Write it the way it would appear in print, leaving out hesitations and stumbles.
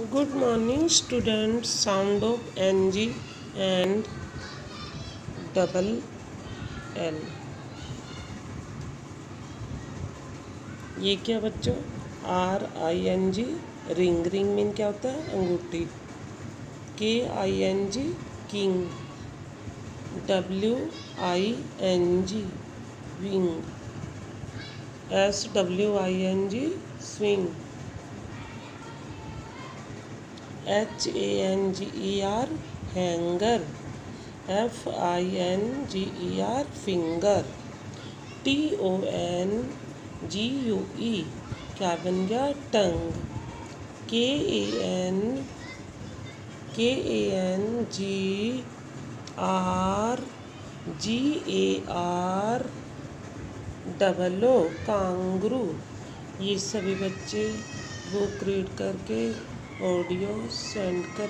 Good morning, students. Sound of NG and double L. ये क्या बच्चों? RING रिंग रिंग मीन क्या होता है? अंगूठी. KING king. WING wing. SWING swing. HANGER hanger. FINGER finger. TONGUE क्या बन गया? Tongue. KANGRGAR double O kangaroo. ये सभी बच्चे बुक रीड करके ऑडियो सेंड कर